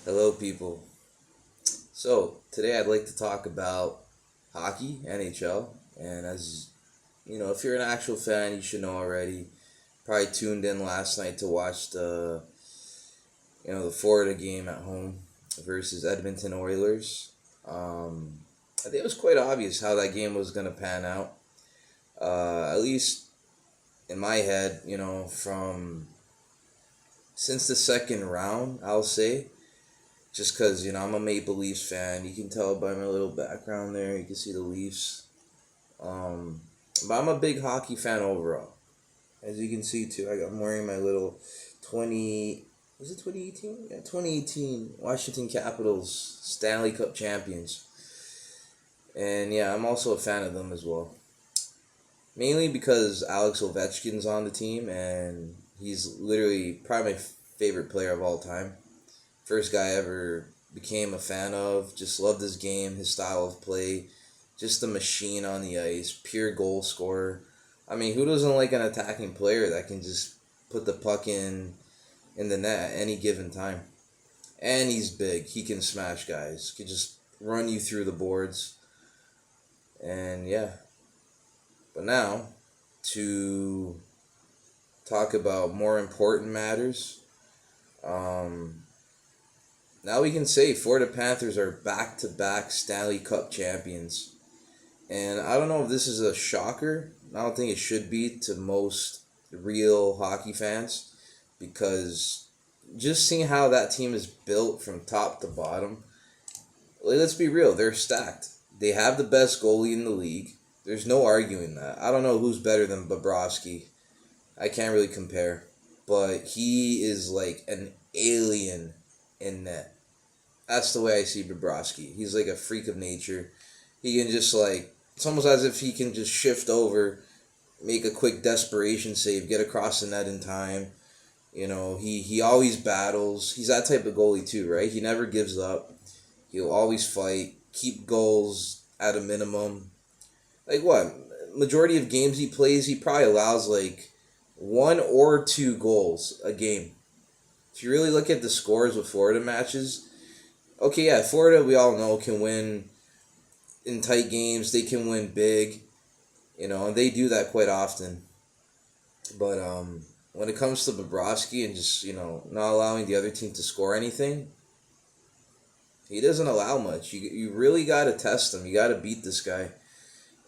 Hello, people. So, today I'd like to talk about hockey, NHL. And as you know, if you're an actual fan, you should know already. Probably tuned in last night to watch the Florida game at home versus Edmonton Oilers. I think it was quite obvious how that game was going to pan out. At least in my head, from since the second round, I'll say. Just because, I'm a Maple Leafs fan. You can tell by my little background there. You can see the Leafs. But I'm a big hockey fan overall. As you can see, too, I'm wearing my little 20... Was it 2018? Yeah, 2018 Washington Capitals Stanley Cup champions. And yeah, I'm also a fan of them as well. Mainly because Alex Ovechkin's on the team, and he's literally probably my favorite player of all time. First guy I ever became a fan of. Just loved his game, his style of play. Just a machine on the ice. Pure goal scorer. I mean, who doesn't like an attacking player that can just put the puck in the net at any given time? And he's big. He can smash guys. He can just run you through the boards. And yeah. But now, to talk about more important matters. Now we can say Florida Panthers are back-to-back Stanley Cup champions. And I don't know if this is a shocker. I don't think it should be to most real hockey fans. Because just seeing how that team is built from top to bottom, let's be real, they're stacked. They have the best goalie in the league. There's no arguing that. I don't know who's better than Bobrovsky. I can't really compare. But he is like an alien in net. That's the way I see Bobrovsky. He's like a freak of nature. He can just it's almost as if he can just shift over, make a quick desperation save, get across the net in time. He always battles. He's that type of goalie too, right? He never gives up. He'll always fight, keep goals at a minimum. Like what? Majority of games he plays, he probably allows one or two goals a game. If you really look at the scores with Florida matches, okay, yeah, Florida, we all know, can win in tight games. They can win big, and they do that quite often. But when it comes to Bobrovsky and just, not allowing the other team to score anything, he doesn't allow much. You really got to test him. You got to beat this guy.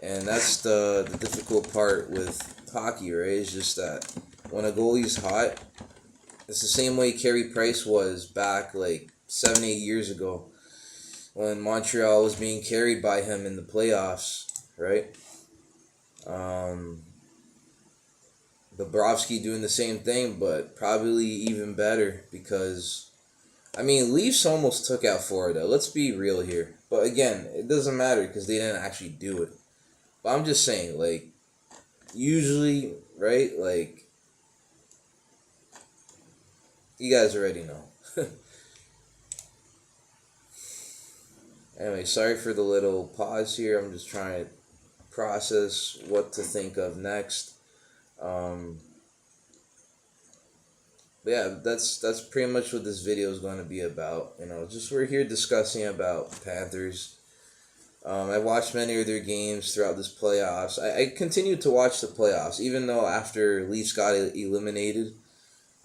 And that's the difficult part with hockey, right? It's just that when a goalie's hot, it's the same way Carey Price was back 7, 8 years ago when Montreal was being carried by him in the playoffs, right? Bobrovsky doing the same thing, but probably even better because, Leafs almost took out Florida. Let's be real here. But again, it doesn't matter because they didn't actually do it. But I'm just saying, usually, right, you guys already know. Anyway, sorry for the little pause here. I'm just trying to process what to think of next. But yeah, that's pretty much what this video is going to be about. Just we're here discussing about Panthers. I watched many of their games throughout this playoffs. I continued to watch the playoffs, even though after Leafs got eliminated,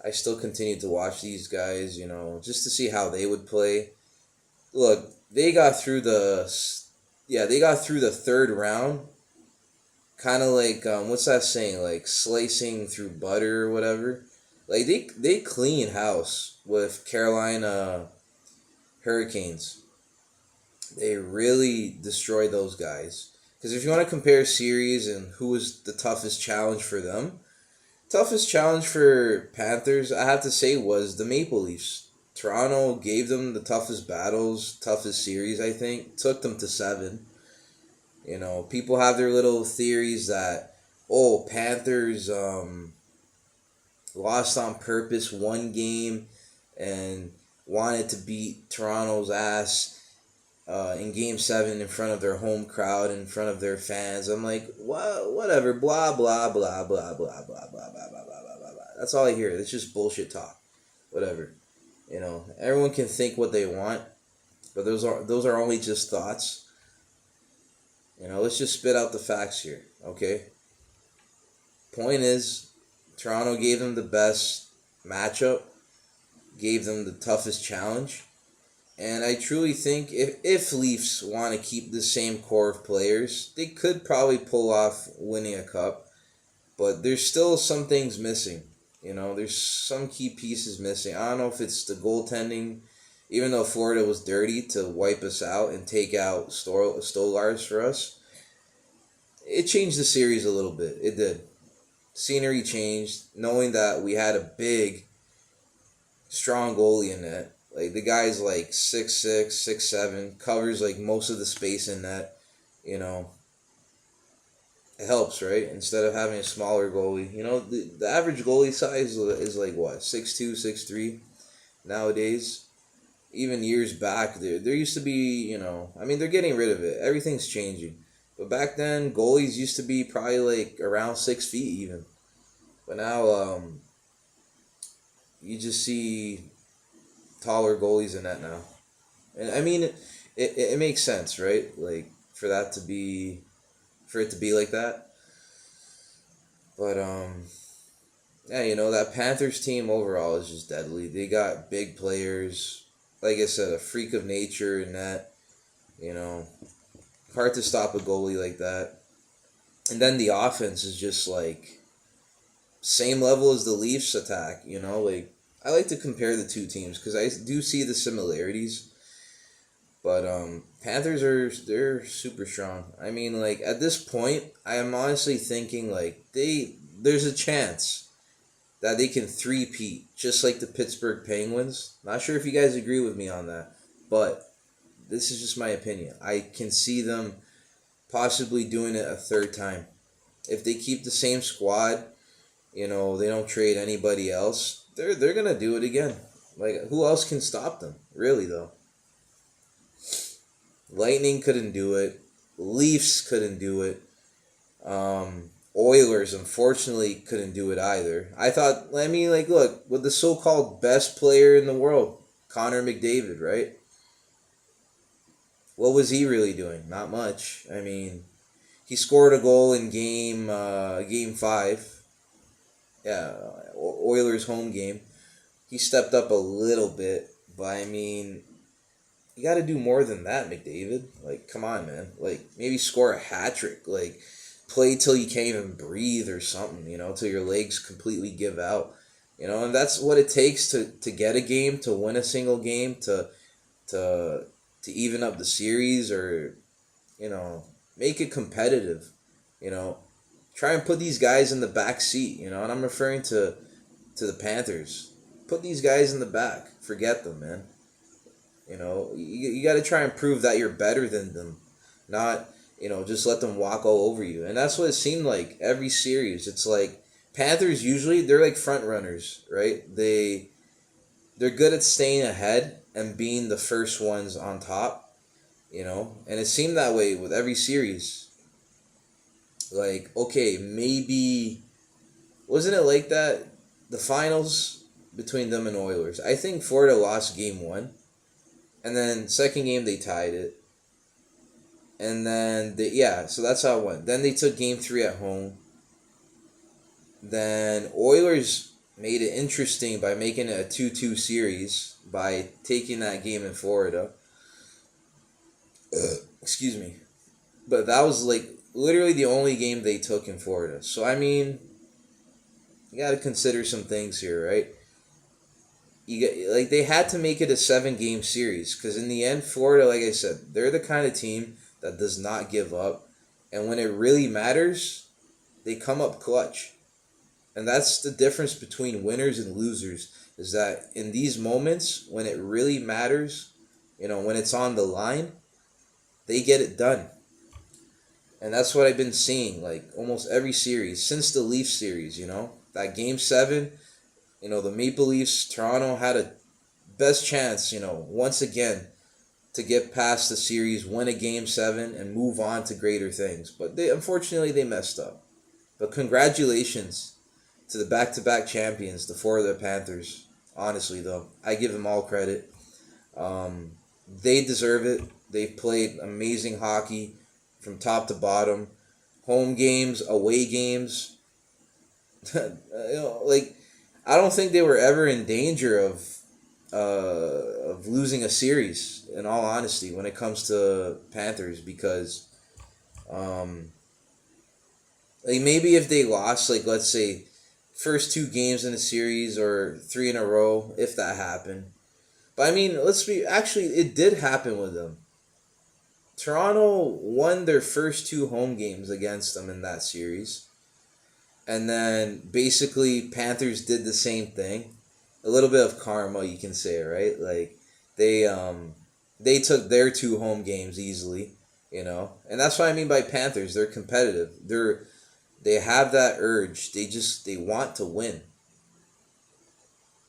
I still continued to watch these guys, just to see how they would play. Look, they got through the third round, kind of what's that saying, slicing through butter or whatever. They clean house with Carolina Hurricanes. They really destroyed those guys. Because if you want to compare series and who was the toughest challenge for them, toughest challenge for Panthers, I have to say, was the Maple Leafs. Toronto gave them the toughest battles, toughest series, I think. Took them to 7. People have their little theories that, Panthers lost on purpose one game and wanted to beat Toronto's ass in Game 7 in front of their home crowd, in front of their fans. I'm like, whatever, blah, blah, blah, blah, blah, blah, blah, blah, blah, blah, blah, blah, blah. That's all I hear. It's just bullshit talk. Whatever. Everyone can think what they want, but those are only just thoughts. Let's just spit out the facts here, okay? Point is, Toronto gave them the best matchup, gave them the toughest challenge, and I truly think if Leafs want to keep the same core of players, they could probably pull off winning a cup, but there's still some things missing. There's some key pieces missing. I don't know if it's the goaltending, even though Florida was dirty to wipe us out and take out Stolars for us. It changed the series a little bit. It did. Scenery changed, knowing that we had a big, strong goalie in net. Like, the guy's like 6'6", 6'7", covers like most of the space in net. It helps, right? Instead of having a smaller goalie. The average goalie size is like what, 6'2", 6'3" nowadays. Even years back, there used to be, they're getting rid of it. Everything's changing. But back then, goalies used to be probably like around 6 feet even. But now, you just see taller goalies in that now. And it makes sense, right? Like, for it to be like that. But, yeah, that Panthers team overall is just deadly. They got big players. Like I said, a freak of nature in that. Hard to stop a goalie like that. And then the offense is just like same level as the Leafs attack, like I like to compare the two teams because I do see the similarities. But Panthers they're super strong. Like at this point, I am honestly thinking like there's a chance that they can three-peat just like the Pittsburgh Penguins. Not sure if you guys agree with me on that, but this is just my opinion. I can see them possibly doing it a third time. If they keep the same squad, they don't trade anybody else, they're going to do it again. Like, who else can stop them? Really, though. Lightning couldn't do it. Leafs couldn't do it. Oilers, unfortunately, couldn't do it either. I thought, look, with the so-called best player in the world, Connor McDavid, right? What was he really doing? Not much. He scored a goal in game 5. Yeah, Oilers home game. He stepped up a little bit, but you got to do more than that, McDavid. Like, come on, man. Like, maybe score a hat trick. Like, play till you can't even breathe or something. Till your legs completely give out. And that's what it takes to get a game, to win a single game, to even up the series, or make it competitive. Try and put these guys in the back seat. And I'm referring to the Panthers. Put these guys in the back. Forget them, man. You got to try and prove that you're better than them, not just let them walk all over you. And that's what it seemed like every series. It's like Panthers usually, they're like front runners, right? They're good at staying ahead and being the first ones on top, and it seemed that way with every series. Like, okay, maybe, wasn't it like that? The finals between them and Oilers. I think Florida lost game 1, and then second game they tied it. And then, so that's how it went. Then they took game 3 at home. Then Oilers made it interesting by making it a 2-2 series by taking that game in Florida. Excuse me. But that was like literally the only game they took in Florida. So, you got to consider some things here, right? They had to make it a 7-game series because in the end, Florida, like I said, they're the kind of team that does not give up. And when it really matters, they come up clutch. And that's the difference between winners and losers, is that in these moments, when it really matters, when it's on the line, they get it done. And that's what I've been seeing, like, almost every series, since the Leafs series, That Game 7, the Maple Leafs, Toronto had a best chance, once again, to get past the series, win a Game 7, and move on to greater things. But unfortunately, they messed up. But congratulations to the back-to-back champions, the Florida Panthers. Honestly, though, I give them all credit. Um, they deserve it. They've played amazing hockey from top to bottom, home games, away games. Like I don't think they were ever in danger of losing a series. In all honesty, when it comes to Panthers, because um, like maybe if they lost, like let's say first two games in a series or three in a row, if that happened. But I mean, let's be actually, it did happen with them. Toronto won their first two home games against them in that series. And then basically Panthers did the same thing. A little bit of karma, you can say, right? Like they they took their two home games easily, And that's what I mean by Panthers. They're competitive. They have that urge. They want to win.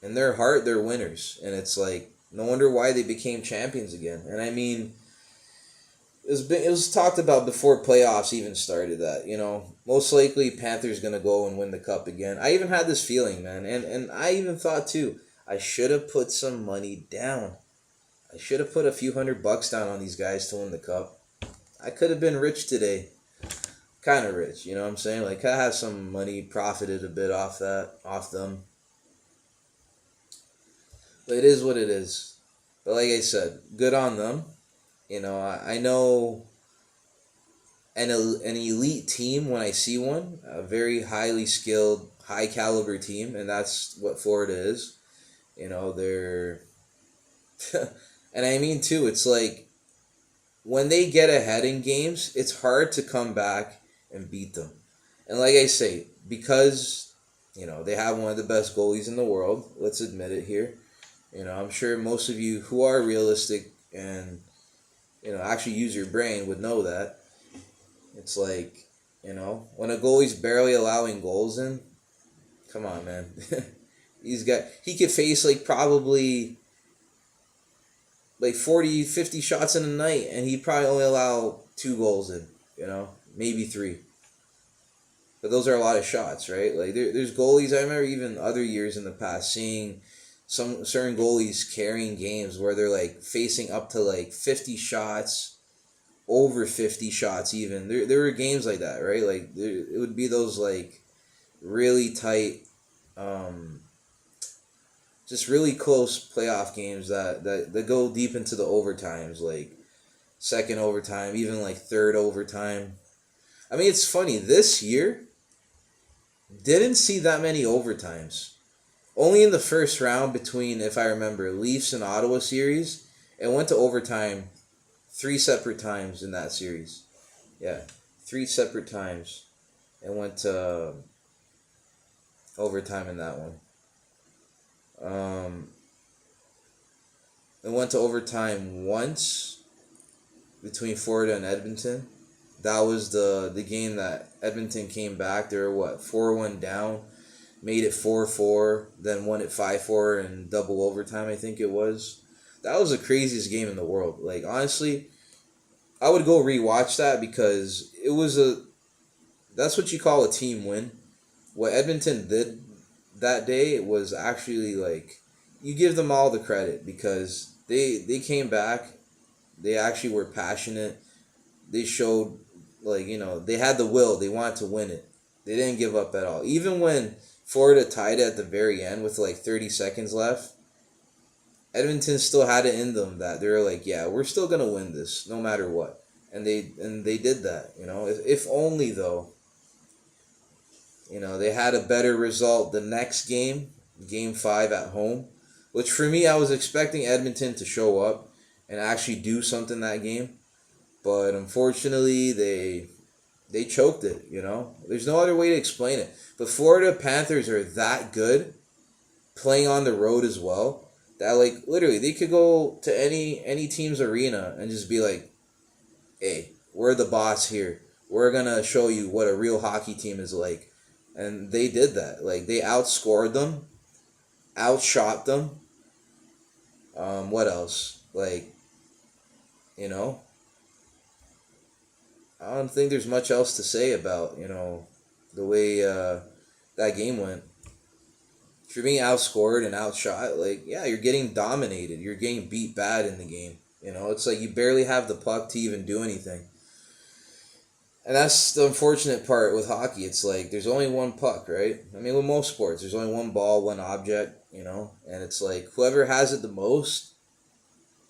In their heart, they're winners. And it's like no wonder why they became champions again. And I mean, it was talked about before playoffs even started that most likely Panthers gonna go and win the cup again. I even had this feeling, man, and I even thought too. I should have put some money down. I should have put a few $100 down on these guys to win the cup. I could have been rich today, kind of rich. You know what I'm saying? Like I have some money, profited a bit off them. But it is what it is. But like I said, good on them. I know an elite team when I see one, a very highly skilled, high caliber team, and that's what Florida is. They're, and I mean too, it's like when they get ahead in games, it's hard to come back and beat them. And like I say, because they have one of the best goalies in the world. Let's admit it here. I'm sure most of you who are realistic and actually use your brain would know that. It's like, when a goalie's barely allowing goals in, come on, man. He could face like probably like 40, 50 shots in a night, and he'd probably only allow 2 goals in, maybe 3. But those are a lot of shots, right? Like there's goalies, I remember even other years in the past seeing some certain goalies carrying games where they're like facing up to like 50 shots, over 50 shots even. There were games like that, right? Like it would be those like really tight, just really close playoff games that go deep into the overtimes, like second overtime, even like third overtime. I mean, it's funny, this year didn't see that many overtimes. Only in the first round between, if I remember, Leafs and Ottawa series, it went to overtime 3 separate times in that series. Yeah, 3 separate times. It went to overtime in that one. It went to overtime once between Florida and Edmonton. That was the game that Edmonton came back. They were 4-1 down. Made it 4-4, then won it 5-4 in double overtime, I think it was. That was the craziest game in the world. Like, honestly, I would go rewatch that because that's what you call a team win. What Edmonton did that day was actually, like, you give them all the credit because they came back. They actually were passionate. They showed, like, they had the will. They wanted to win it. They didn't give up at all. Even when Florida tied it at the very end with like 30 seconds left, Edmonton still had it in them that they were like, yeah, we're still going to win this no matter what. And they did that, If only, though, they had a better result the next game, game 5 at home, which for me, I was expecting Edmonton to show up and actually do something that game. But unfortunately, they choked it, There's no other way to explain it. But Florida Panthers are that good, playing on the road as well, that like literally they could go to any team's arena and just be like, hey, we're the boss here. We're gonna show you what a real hockey team is like. And they did that. Like they outscored them, outshot them. What else? Like, I don't think there's much else to say about, the way that game went. if you're being outscored and outshot, like, yeah, you're getting dominated. You're getting beat bad in the game. You know, it's like you barely have the puck to even do anything. And that's the unfortunate part with hockey. It's like there's only one puck, right? I mean, with most sports, there's only one ball, one object, you know? And it's like whoever has it the most,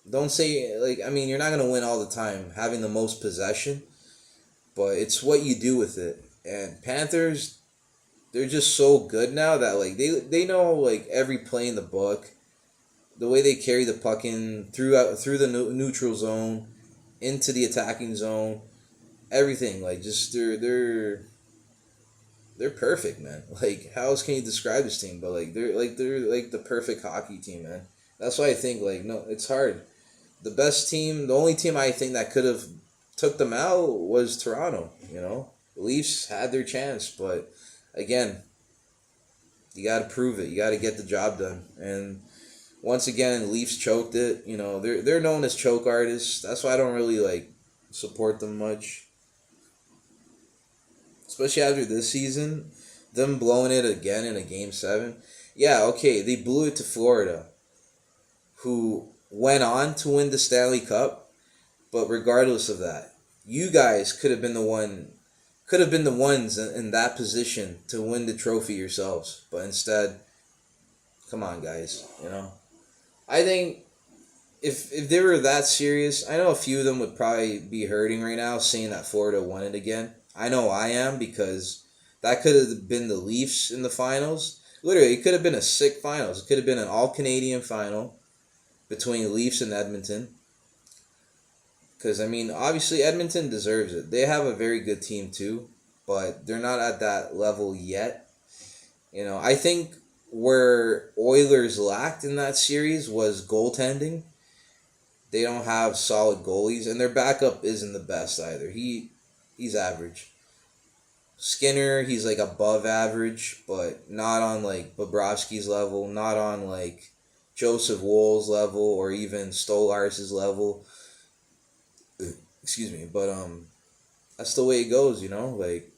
don't say, like, I mean, you're not going to win all the time having the most possession, but it's what you do with it. And Panthers, they're just so good now that, like, they know, like, every play in the book, the way they carry the puck in through the neutral zone, into the attacking zone, everything, like, just they're perfect, man. Like, how else can you describe this team? But they're like the perfect hockey team, man. That's why I think, like, no, it's hard. The best team, the only team I think that could have took them out was Toronto. You know, the Leafs had their chance, but again, you got to prove it. You got to get the job done. And once again, the Leafs choked it. You know, they're known as choke artists. That's why I don't really like support them much. Especially after this season, them blowing it again in a Game 7. Yeah, okay, they blew it to Florida, who went on to win the Stanley Cup. But regardless of that, you guys could have been the ones in that position to win the trophy yourselves. But instead, come on, guys, you know. I think if they were that serious, I know a few of them would probably be hurting right now saying that Florida won it again. I know I am, because that could have been the Leafs in the finals. Literally, it could have been a sick finals. It could have been an all-Canadian final between Leafs and Edmonton. Because, I mean, obviously Edmonton deserves it. They have a very good team too, but they're not at that level yet. You know, I think where Oilers lacked in that series was goaltending. They don't have solid goalies, and their backup isn't the best either. He's average. Skinner, he's like above average, but not on like Bobrovsky's level, not on like Joseph Wool's level, or even Stolar's level. Excuse me, but that's the way it goes, you know. Like,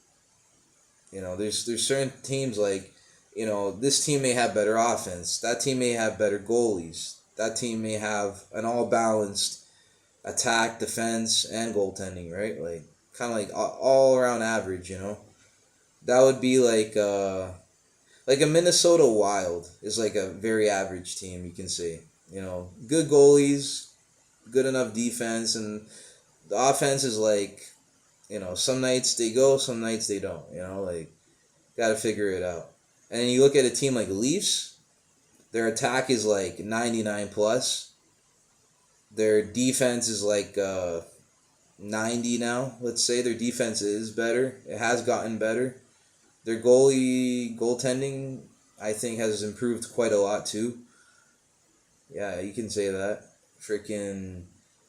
you know, there's certain teams, like, you know, this team may have better offense, that team may have better goalies, that team may have an all balanced attack, defense, and goaltending, right? Like, kind of like all around average, you know. That would be like a Minnesota Wild is like a very average team, you can say. You know, good goalies, good enough defense, and the offense is like, you know, some nights they go, some nights they don't. You know, like, got to figure it out. And then you look at a team like the Leafs, their attack is like 99 plus. Their defense is like 90 now. Let's say their defense is better. It has gotten better. Their goaltending, I think, has improved quite a lot too. Yeah, you can say that. Freaking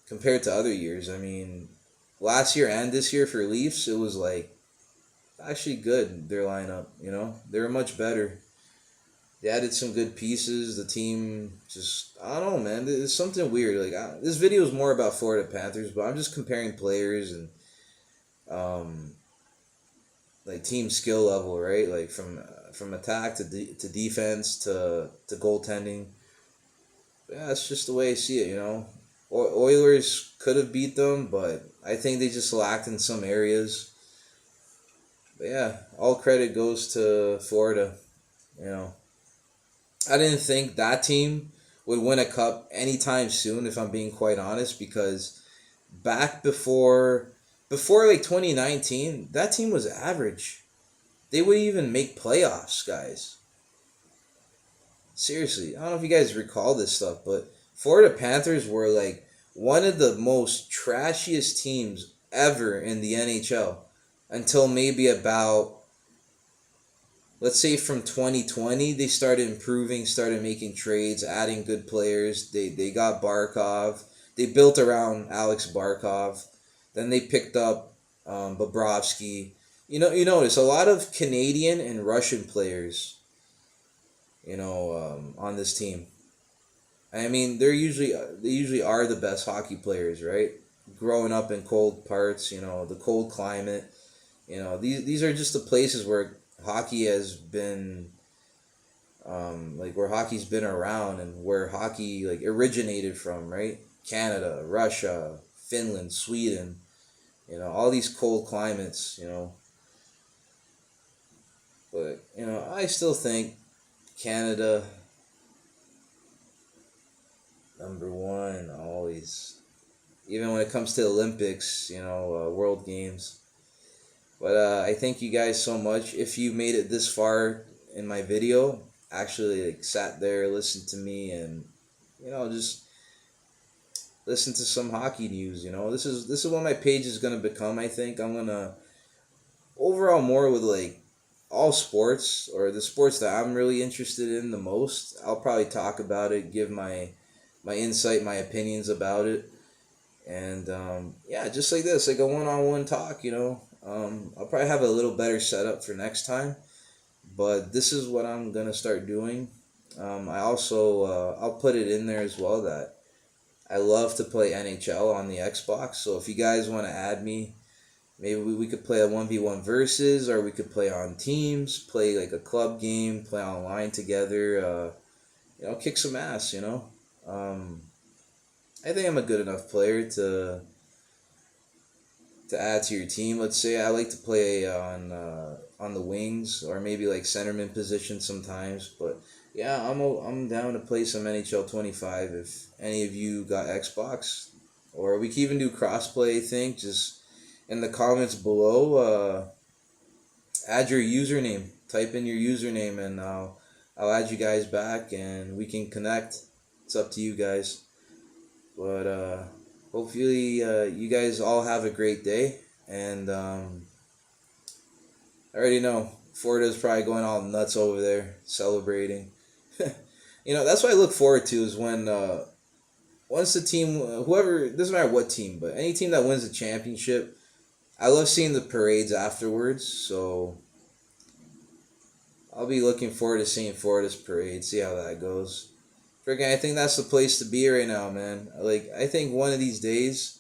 compared to other years, I mean, last year and this year for Leafs, it was like actually good, their lineup, you know? They were much better. They added some good pieces. The team just, I don't know, man. There's something weird. Like, this video is more about Florida Panthers, but I'm just comparing players and like team skill level, right? Like from attack to defense to goaltending. Yeah, it's just the way I see it, you know. Oilers could have beat them, but I think they just lacked in some areas. But yeah, all credit goes to Florida, you know. I didn't think that team would win a cup anytime soon, if I'm being quite honest, because back before like 2019, that team was average. They wouldn't even make playoffs, guys. Seriously, I don't know if you guys recall this stuff, but Florida Panthers were like one of the most trashiest teams ever in the NHL until maybe about, let's say from 2020, they started improving, started making trades, adding good players. They got Barkov. They built around Alex Barkov. Then they picked up Bobrovsky. You notice a lot of Canadian and Russian players, you know, on this team. I mean, they usually are the best hockey players, right? Growing up in cold parts, you know, the cold climate. You know, these are just the places where hockey has been like where hockey's been around and where hockey like originated from, right? Canada, Russia, Finland, Sweden, all these cold climates, But, I still think Canada, number one, always. Even when it comes to Olympics, World Games. But I thank you guys so much. If you made it this far in my video, actually like sat there, listened to me, and just listen to some hockey news. This is what my page is gonna become. I think I'm gonna overall more with like all sports or the sports that I'm really interested in the most. I'll probably talk about it, give my insight, my opinions about it, and yeah, just like this, like a one-on-one talk. I'll probably have a little better setup for next time, but this is what I'm gonna start doing. I also I'll put it in there as well that I love to play NHL on the Xbox. So if you guys want to add me, maybe we could play a 1v1 versus, or we could play on teams, play like a club game, play online together. Kick some ass. I think I'm a good enough player to add to your team. Let's say I like to play on the wings or maybe like centerman position sometimes. But yeah, I'm down to play some NHL 25 if any of you got Xbox, or we can even do crossplay. I think just in the comments below, add your username. Type in your username, and I'll add you guys back, and we can connect. It's up to you guys. But hopefully you guys all have a great day. And I already know Florida's probably going all nuts over there, celebrating. That's what I look forward to is when once the team, whoever, doesn't matter what team, but any team that wins the championship, I love seeing the parades afterwards. So I'll be looking forward to seeing Florida's parade, see how that goes. Freaking, I think that's the place to be right now, man. Like, I think one of these days,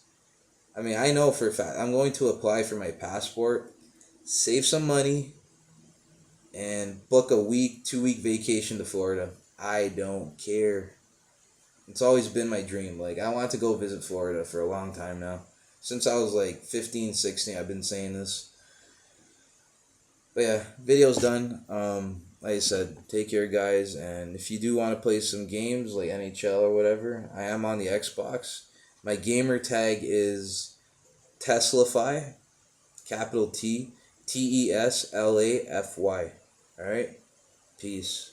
I know for a fact, I'm going to apply for my passport, save some money, and book a 2-week vacation to Florida. I don't care. It's always been my dream. Like, I want to go visit Florida for a long time now. Since I was like 15, 16, I've been saying this. But yeah, video's done. Like I said, take care, guys. And if you do want to play some games like NHL or whatever, I am on the Xbox. My gamer tag is Teslafy, capital T, Teslafy. All right, peace.